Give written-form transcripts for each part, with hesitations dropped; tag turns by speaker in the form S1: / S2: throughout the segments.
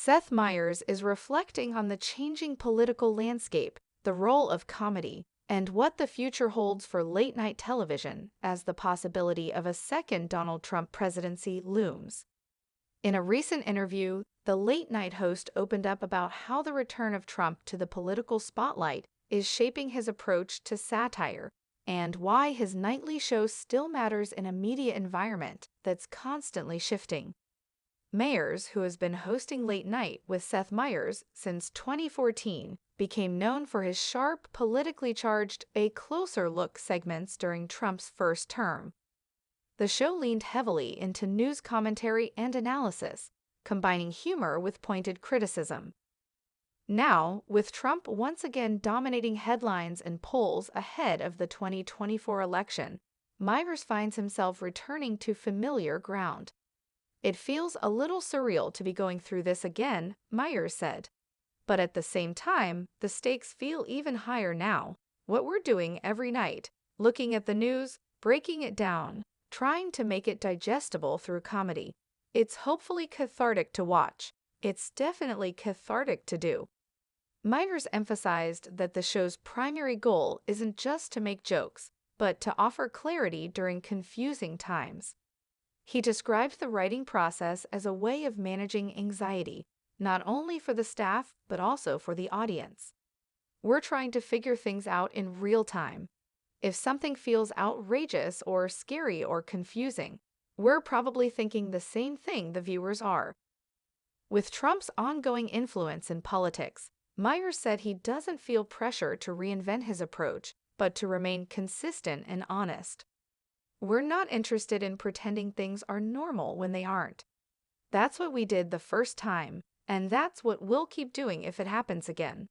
S1: Seth Meyers is reflecting on the changing political landscape, the role of comedy, and what the future holds for late-night television as the possibility of a second Donald Trump presidency looms. In a recent interview, the late-night host opened up about how the return of Trump to the political spotlight is shaping his approach to satire and why his nightly show still matters in a media environment that's constantly shifting. Meyers, who has been hosting Late Night with Seth Meyers since 2014, became known for his sharp, politically charged A Closer Look segments during Trump's first term. The show leaned heavily into news commentary and analysis, combining humor with pointed criticism. Now, with Trump once again dominating headlines and polls ahead of the 2024 election, Meyers finds himself returning to familiar ground. "It feels a little surreal to be going through this again," Meyers said. "But at the same time, the stakes feel even higher now. What we're doing every night, looking at the news, breaking it down, trying to make it digestible through comedy. It's hopefully cathartic to watch. It's definitely cathartic to do." Meyers emphasized that the show's primary goal isn't just to make jokes, but to offer clarity during confusing times. He described the writing process as a way of managing anxiety, not only for the staff but also for the audience. "We're trying to figure things out in real time. If something feels outrageous or scary or confusing, we're probably thinking the same thing the viewers are." With Trump's ongoing influence in politics, Meyers said he doesn't feel pressure to reinvent his approach, but to remain consistent and honest. "We're not interested in pretending things are normal when they aren't. That's what we did the first time, and that's what we'll keep doing if it happens again."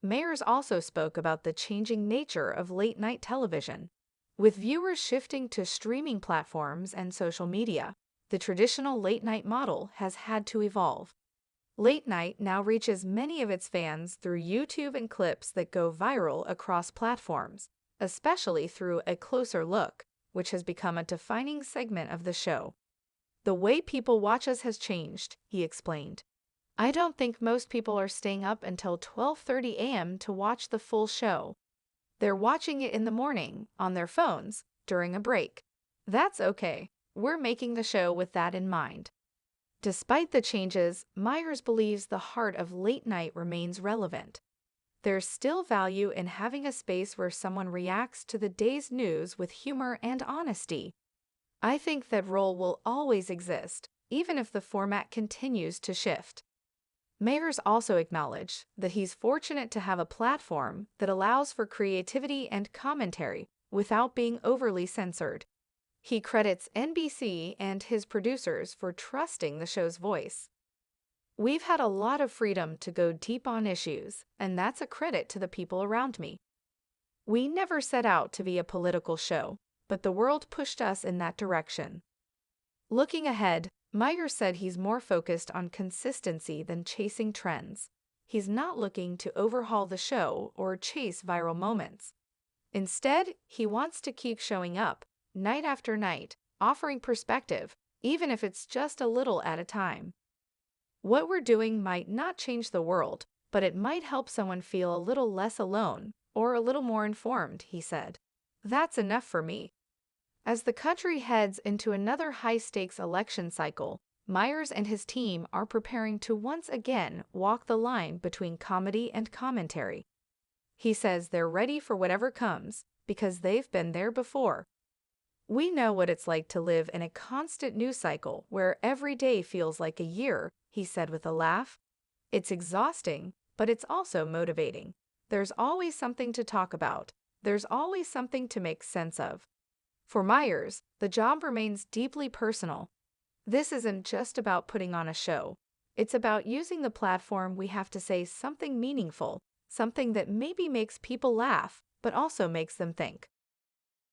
S1: Meyers also spoke about the changing nature of late-night television. With viewers shifting to streaming platforms and social media, the traditional late-night model has had to evolve. Late Night now reaches many of its fans through YouTube and clips that go viral across platforms, especially through A Closer Look, which has become a defining segment of the show. "The way people watch us has changed," he explained. "I don't think most people are staying up until 12:30 a.m. to watch the full show. They're watching it in the morning, on their phones, during a break. That's okay. We're making the show with that in mind." Despite the changes, Meyers believes the heart of late night remains relevant. There's still value in having a space where someone reacts to the day's news with humor and honesty. "I think that role will always exist, even if the format continues to shift." Meyers also acknowledged that he's fortunate to have a platform that allows for creativity and commentary without being overly censored. He credits NBC and his producers for trusting the show's voice. "We've had a lot of freedom to go deep on issues, and that's a credit to the people around me. We never set out to be a political show, but the world pushed us in that direction." Looking ahead, Meyers said he's more focused on consistency than chasing trends. He's not looking to overhaul the show or chase viral moments. Instead, he wants to keep showing up, night after night, offering perspective, even if it's just a little at a time. "What we're doing might not change the world, but it might help someone feel a little less alone or a little more informed," he said. "That's enough for me." As the country heads into another high-stakes election cycle, Meyers and his team are preparing to once again walk the line between comedy and commentary. He says they're ready for whatever comes because they've been there before. "We know what it's like to live in a constant news cycle where every day feels like a year," he said with a laugh. "It's exhausting, but it's also motivating. There's always something to talk about. There's always something to make sense of." For Meyers, the job remains deeply personal. This isn't just about putting on a show. It's about using the platform we have to say something meaningful, something that maybe makes people laugh, but also makes them think.